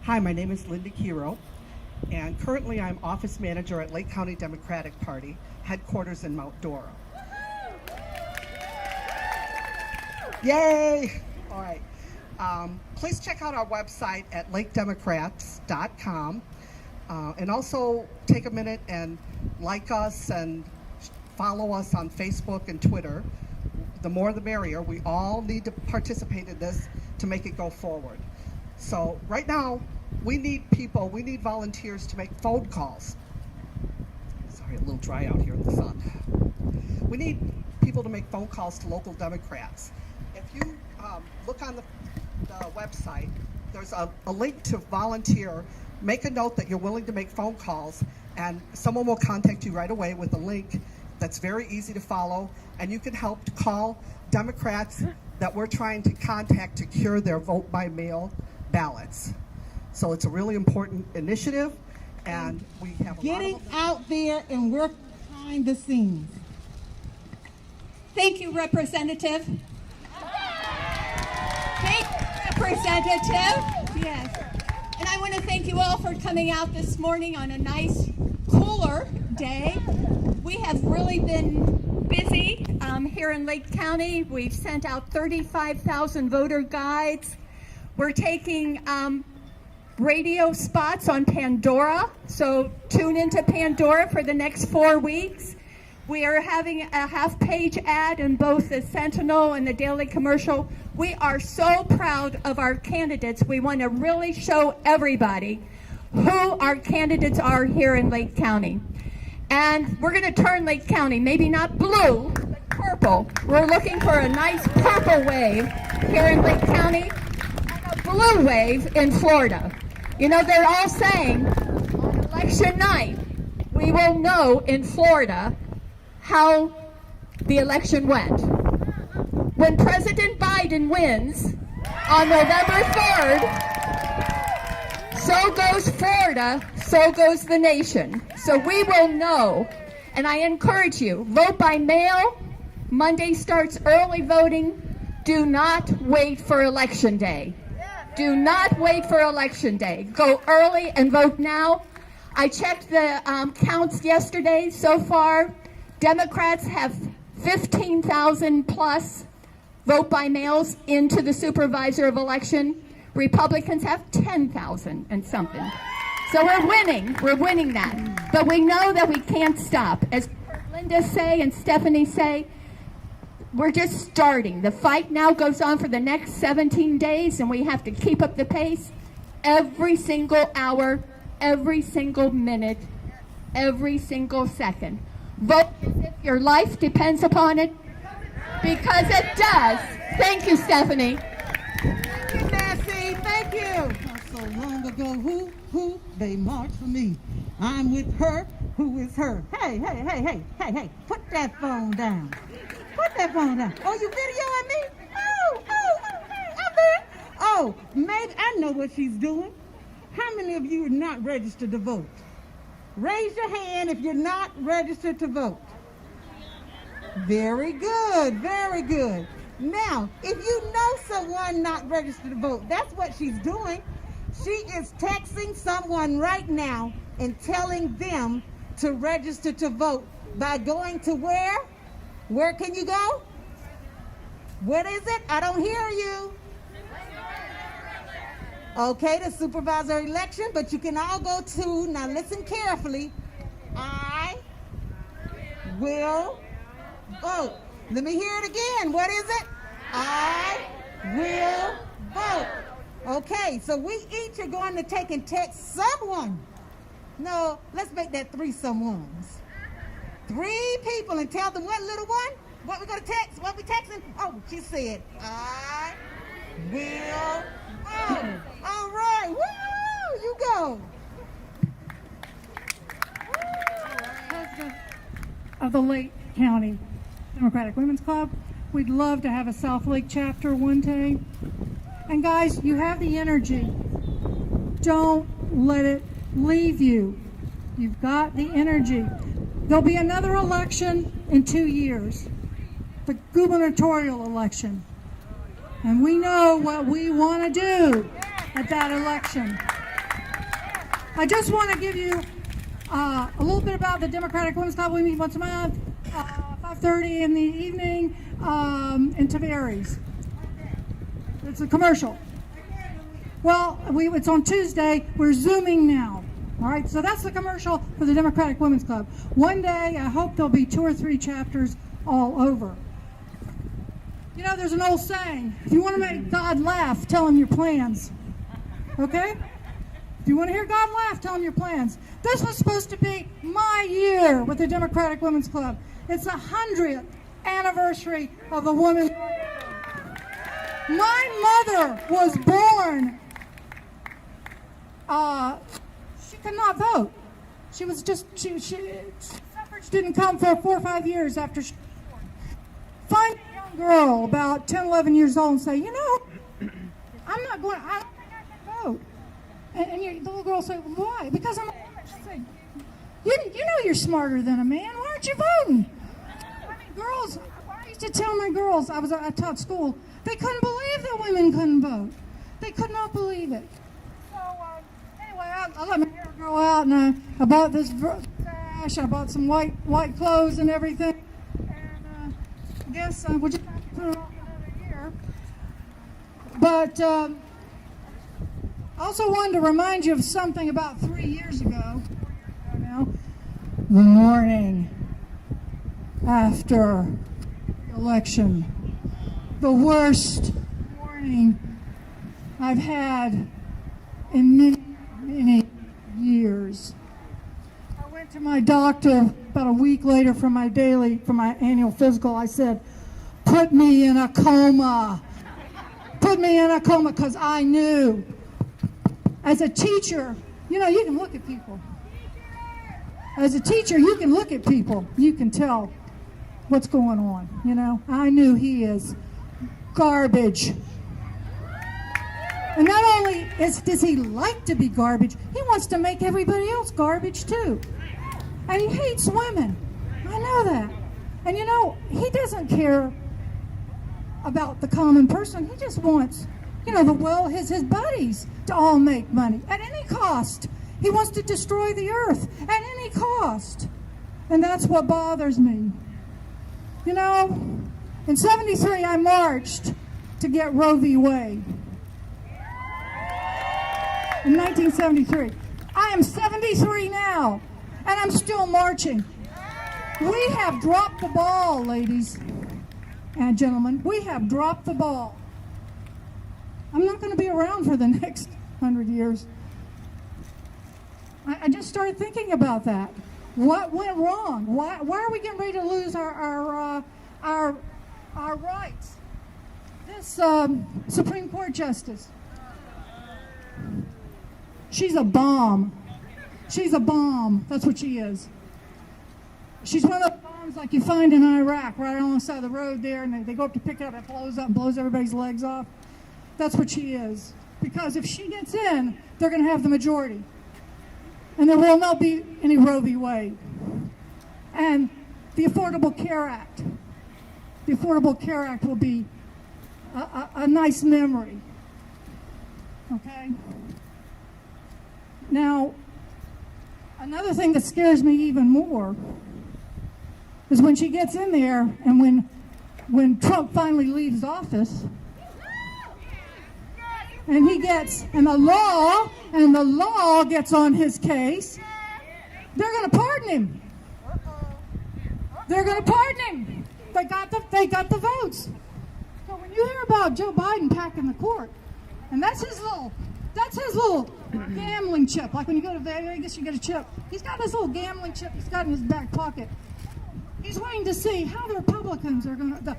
Hi, my name is Linda Kiro, and currently I'm office manager at Lake County Democratic Party, headquarters in Mount Dora. Yay! All right. Please check out our website at lakedemocrats.com, and also take a minute and like us and follow us on Facebook and Twitter. The more the merrier. We all need to participate in this to make it go forward. So right now, we need people, we need volunteers to make phone calls. Sorry, a little dry out here in the sun. We need people to make phone calls to local Democrats. If you look on the website, there's a link to volunteer. Make a note that you're willing to make phone calls, and someone will contact you right away with a link that's very easy to follow, and you can help to call Democrats that we're trying to contact to cure their vote by mail ballots. So it's a really important initiative, and we have a getting lot of out there and work behind the scenes. Thank you, Representative. Thank you, Representative. Yes. And I want to thank you all for coming out this morning on a nice, cooler day. We have really been busy here in Lake County. We've sent out 35,000 voter guides. We're taking radio spots on Pandora, so tune into Pandora for the next 4 weeks. We are having a half-page ad in both the Sentinel and the Daily Commercial. We are so proud of our candidates. We want to really show everybody who our candidates are here in Lake County. And we're going to turn Lake County, maybe not blue, but purple. We're looking for a nice purple wave here in Lake County and a blue wave in Florida. You know, they're all saying on election night, we will know in Florida how the election went. When President Biden wins on November 3rd, so goes Florida, so goes the nation. So we will know, and I encourage you, vote by mail. Monday starts early voting. Do not wait for election day. Do not wait for election day. Go early and vote now. I checked the counts yesterday. So far, Democrats have 15,000 plus vote by mails into the Supervisor of Election. Republicans have 10,000 and something. So we're winning that. But we know that we can't stop. As Linda say and Stephanie say, we're just starting. The fight now goes on for the next 17 days, and we have to keep up the pace every single hour, every single minute, every single second. Vote as if your life depends upon it, because it does. Thank you, Stephanie. Thank you, Nancy. Thank you. Not so long ago, who, they marched for me. I'm with her, who is her. Hey, put that phone down. Put that phone down. Oh, you videoing me? Oh, maybe I know what she's doing. How many of you are not registered to vote? Raise your hand if you're not registered to vote. Very good, very good. Now, if you know someone not registered to vote, that's what she's doing. She is texting someone right now and telling them to register to vote by going to where? Where can you go? What is it? I don't hear you. Okay, the Supervisor of Election, but you can all go to, now listen carefully, I will vote. Let me hear it again. What is it? I will vote. Okay, so we each are going to take and text someone. No, let's make that 3 someones. 3 people and tell them what, little one? What we going to text? What we texting? Oh, she said, I will vote. All right, woo, you go. President of the Lake County Democratic Women's Club. We'd love to have a South Lake chapter one day. And guys, you have the energy. Don't let it leave you. You've got the energy. There'll be another election in 2 years, the gubernatorial election. And we know what we want to do at that election. I just want to give you a little bit about the Democratic Women's Club. We meet once a month, 5:30 in the evening in Tavares. It's a commercial. Well, it's on Tuesday. We're Zooming now. All right, so that's the commercial for the Democratic Women's Club. One day, I hope there'll be 2 or 3 chapters all over. You know, there's an old saying, if you want to make God laugh, tell him your plans. Okay? If you want to hear God laugh, tell him your plans. This was supposed to be my year with the Democratic Women's Club. It's the 100th anniversary of the women's. My mother was born. She could not vote. She was just, suffrage didn't come for 4 or 5 years after she was born. Find a young girl about 10, 11 years old and say, you know, I don't think I can vote. And the little girl will say, why? Because I'm a woman. She'll say, you know you're smarter than a man. Why aren't you voting? I mean, girls, I used to tell my girls, I taught school, they couldn't believe that women couldn't vote. They could not believe it. So, anyway, I let my hair grow out, and I bought this sash, I bought some white clothes and everything. And I guess we'll just have to put it off another year. But I also wanted to remind you of something about 3 years ago, 4 years ago now, the morning after the election. The worst morning I've had in many, many years. I went to my doctor about a week later for my annual physical. I said, put me in a coma. Put me in a coma, because I knew. As a teacher, you know, you can look at people. As a teacher, you can look at people. You can tell what's going on, you know. I knew he is garbage. And not only does he like to be garbage, he wants to make everybody else garbage too. And he hates women. I know that. And you know, he doesn't care about the common person. He just wants, you know, his buddies to all make money at any cost. He wants to destroy the earth at any cost. And that's what bothers me. You know, in '73, I marched to get Roe v. Wade. In 1973. I am 73 now, and I'm still marching. We have dropped the ball, ladies and gentlemen. We have dropped the ball. I'm not going to be around for the next 100 years. I just started thinking about that. What went wrong? Why are we getting ready to lose our rights? This Supreme Court justice, she's a bomb. She's a bomb. That's what she is. She's one of those bombs like you find in Iraq, right along the side of the road there, and they go up to pick it up, it blows up and blows everybody's legs off. That's what she is. Because if she gets in, they're going to have the majority. And there will not be any Roe v. Wade. And the Affordable Care Act. The Affordable Care Act will be a nice memory. Okay? Now, another thing that scares me even more is when she gets in there and when Trump finally leaves office, and the law gets on his case, they're going to pardon him. They're going to pardon him. They got the votes. So when you hear about Joe Biden packing the court, and that's his little gambling chip. Like when you go to Vegas, you get a chip. He's got this little gambling chip he's got in his back pocket. He's waiting to see how the Republicans are going to. The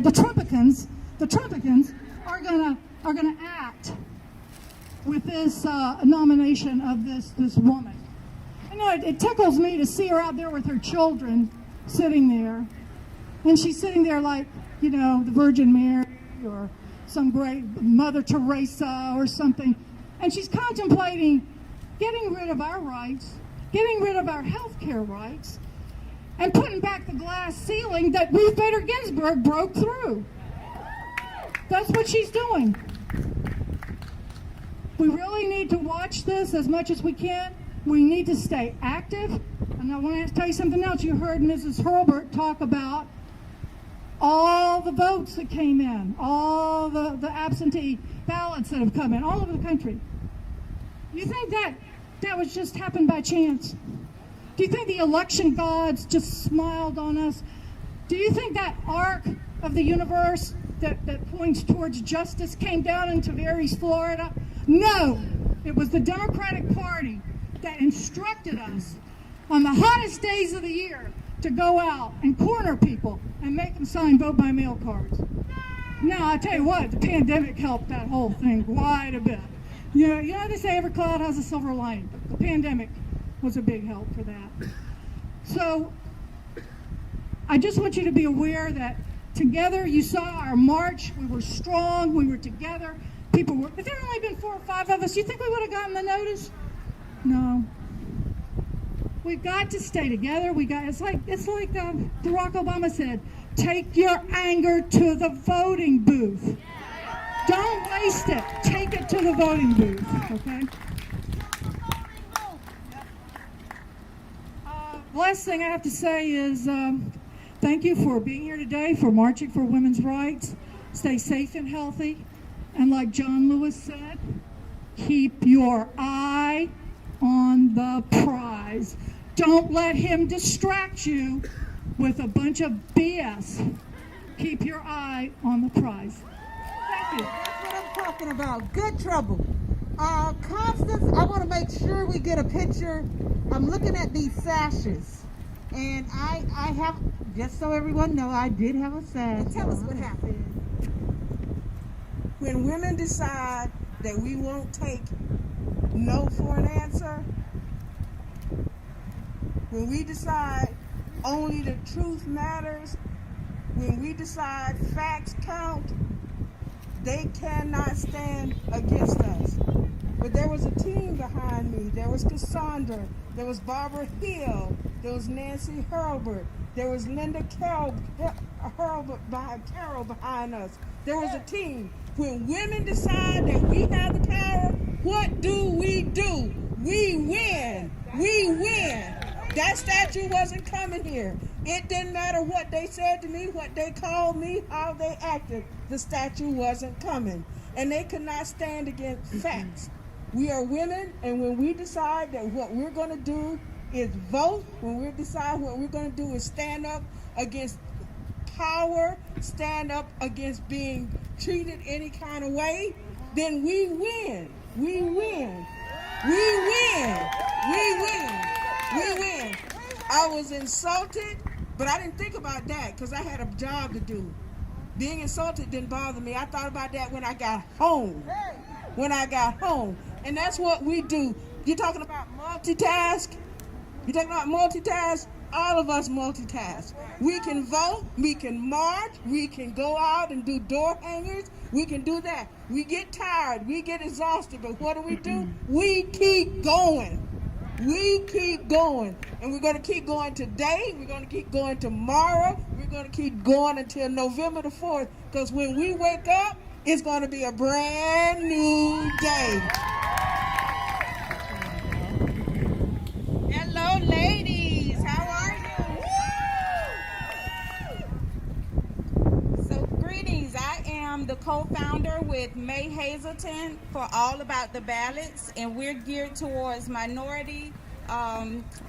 Trumpicans are going to act with this nomination of this woman. You know, it tickles me to see her out there with her children sitting there, and she's sitting there like, you know, the Virgin Mary or some great Mother Teresa or something, and she's contemplating getting rid of our rights, getting rid of our health care rights, and putting back the glass ceiling that Ruth Bader Ginsburg broke through. That's what she's doing. We really need to watch this as much as we can. We need to stay active. And I want to tell you something else. You heard Mrs. Hurlbert talk about all the votes that came in, all the absentee ballots that have come in all over the country. You think that was just happened by chance? Do you think the election gods just smiled on us? Do you think that arc of the universe that points towards justice came down into Tavares, Florida? No, it was the Democratic Party that instructed us on the hottest days of the year to go out and corner people and make them sign vote by mail cards. Now, I tell you what, the pandemic helped that whole thing quite a bit. You know they say every cloud has a silver lining. The pandemic was a big help for that. So I just want you to be aware that together, you saw our march, we were strong, we were together. People were, if there had only been 4 or 5 of us, you think we would have gotten the notice? No. We've got to stay together. It's like Barack Obama said, take your anger to the voting booth. Don't waste it. Take it to the voting booth, okay? Last thing I have to say is thank you for being here today, for marching for women's rights. Stay safe and healthy. And like John Lewis said, keep your eye on the prize. Don't let him distract you with a bunch of BS. Keep your eye on the prize. Thank you. That's what I'm talking about. Good trouble. Constance, I want to make sure we get a picture. I'm looking at these sashes. And I have, just so everyone know, I did have a sash. Tell us what happened. When women decide that we won't take no for an answer, when we decide only the truth matters, when we decide facts count, they cannot stand against us. But there was a team behind me. There was Cassandra, there was Barbara Hill, there was Nancy Hurlbert, there was Linda Carroll behind us. There was a team. When women decide that we have the power, what do? We win. We win. That statue wasn't coming here. It didn't matter what they said to me, what they called me, how they acted. The statue wasn't coming. And they could not stand against facts. We are women, and when we decide that what we're going to do is vote, when we decide what we're going to do is stand up against power, stand up against being treated any kind of way, then we win. We win. We win. We win. We win. I was insulted, but I didn't think about that because I had a job to do. Being insulted didn't bother me. I thought about that when I got home. When I got home. And that's what we do. You're talking about multitask? You're talking about multitask? All of us multitask. We can vote, we can march, we can go out and do door hangers, we can do that. We get tired, we get exhausted, but what do? We keep going. We keep going. And we're going to keep going today, we're going to keep going tomorrow, we're going to keep going until November the 4th, because when we wake up, it's going to be a brand new day. Hello, ladies. How are you? So, greetings. I am the co-founder with May Hazelton for All About the Ballots, and we're geared towards minority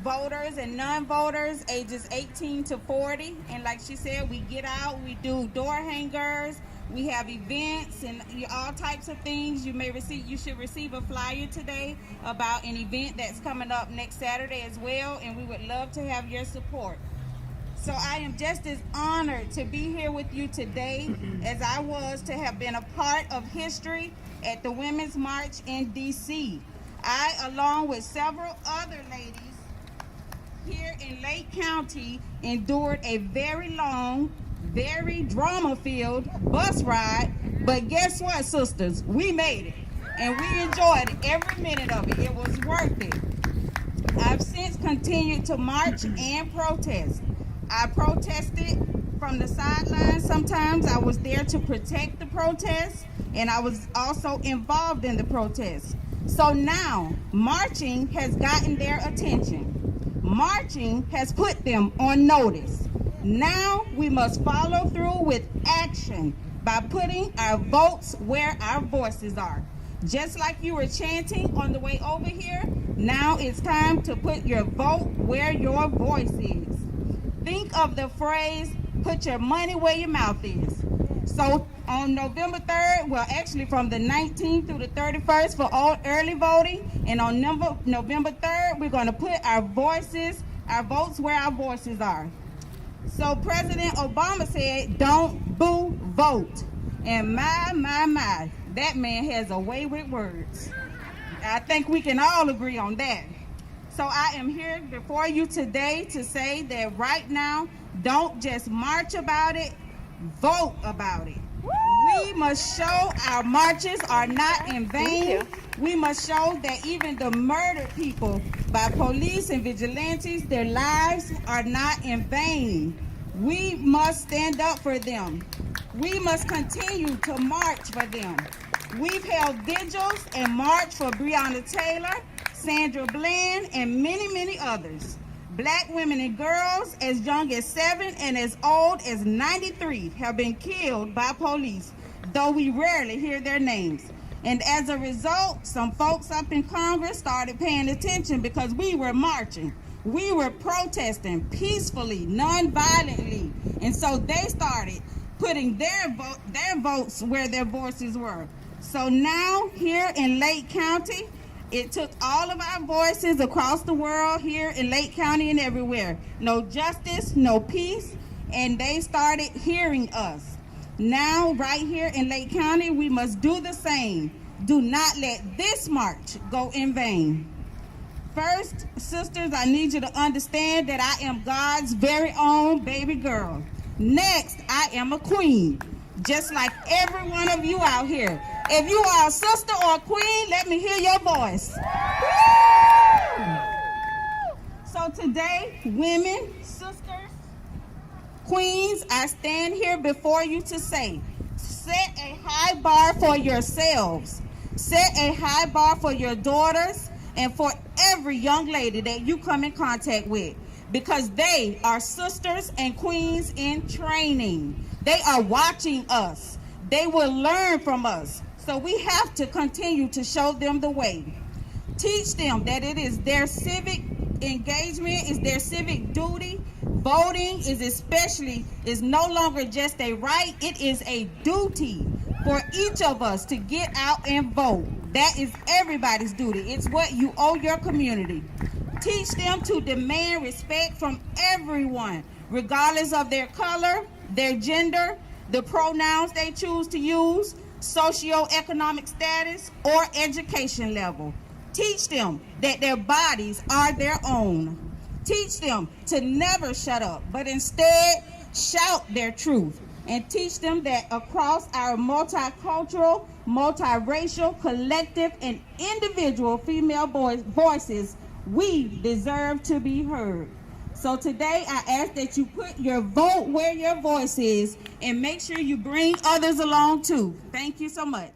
voters and non-voters ages 18 to 40. And like she said, we get out, we do door hangers, we have events and all types of things. You should receive a flyer today about an event that's coming up next Saturday as well, and we would love to have your support. So I am just as honored to be here with you today as I was to have been a part of history at the Women's March in DC. I, along with several other ladies here in Lake County, endured a very long, very drama-filled bus ride, but guess what, sisters? We made it, and we enjoyed every minute of it. It was worth it. I've since continued to march and protest. I protested from the sidelines. Sometimes I was there to protect the protests, and I was also involved in the protests. So now, marching has gotten their attention. Marching has put them on notice. Now we must follow through with action by putting our votes where our voices are. Just like you were chanting on the way over here, now it's time to put your vote where your voice is. Think of the phrase, put your money where your mouth is. So on November 3rd, well, actually from the 19th through the 31st for all early voting, and on November 3rd, we're going to put our votes where our voices are. So President Obama said, don't boo, vote. And my, that man has a way with words. I think we can all agree on that. So I am here before you today to say that right now, don't just march about it, vote about it. We must show our marches are not in vain. We must show that even the murdered people by police and vigilantes, their lives are not in vain. We must stand up for them. We must continue to march for them. We've held vigils and marched for Breonna Taylor, Sandra Bland, and many, many others. Black women and girls as young as 7 and as old as 93 have been killed by police, though we rarely hear their names. And as a result, some folks up in Congress started paying attention because we were marching. We were protesting peacefully, non-violently. And so they started putting their votes where their voices were. So now here in Lake County, it took all of our voices across the world, here in Lake County and everywhere. No justice, no peace, and they started hearing us. Now, right here in Lake County, we must do the same. Do not let this march go in vain. First, sisters, I need you to understand that I am God's very own baby girl. Next, I am a queen, just like every one of you out here. If you are a sister or a queen, let me hear your voice. So today, women, sisters, queens, I stand here before you to say, set a high bar for yourselves. Set a high bar for your daughters and for every young lady that you come in contact with, because they are sisters and queens in training. They are watching us. They will learn from us. So we have to continue to show them the way. Teach them that it is their civic engagement, is their civic duty. Voting is no longer just a right, it is a duty for each of us to get out and vote. That is everybody's duty. It's what you owe your community. Teach them to demand respect from everyone, regardless of their color, their gender, the pronouns they choose to use, socioeconomic status, or education level. Teach them that their bodies are their own. Teach them to never shut up, but instead shout their truth. And teach them that across our multicultural, multiracial, collective, and individual female voices, we deserve to be heard. So today I ask that you put your vote where your voice is and make sure you bring others along too. Thank you so much.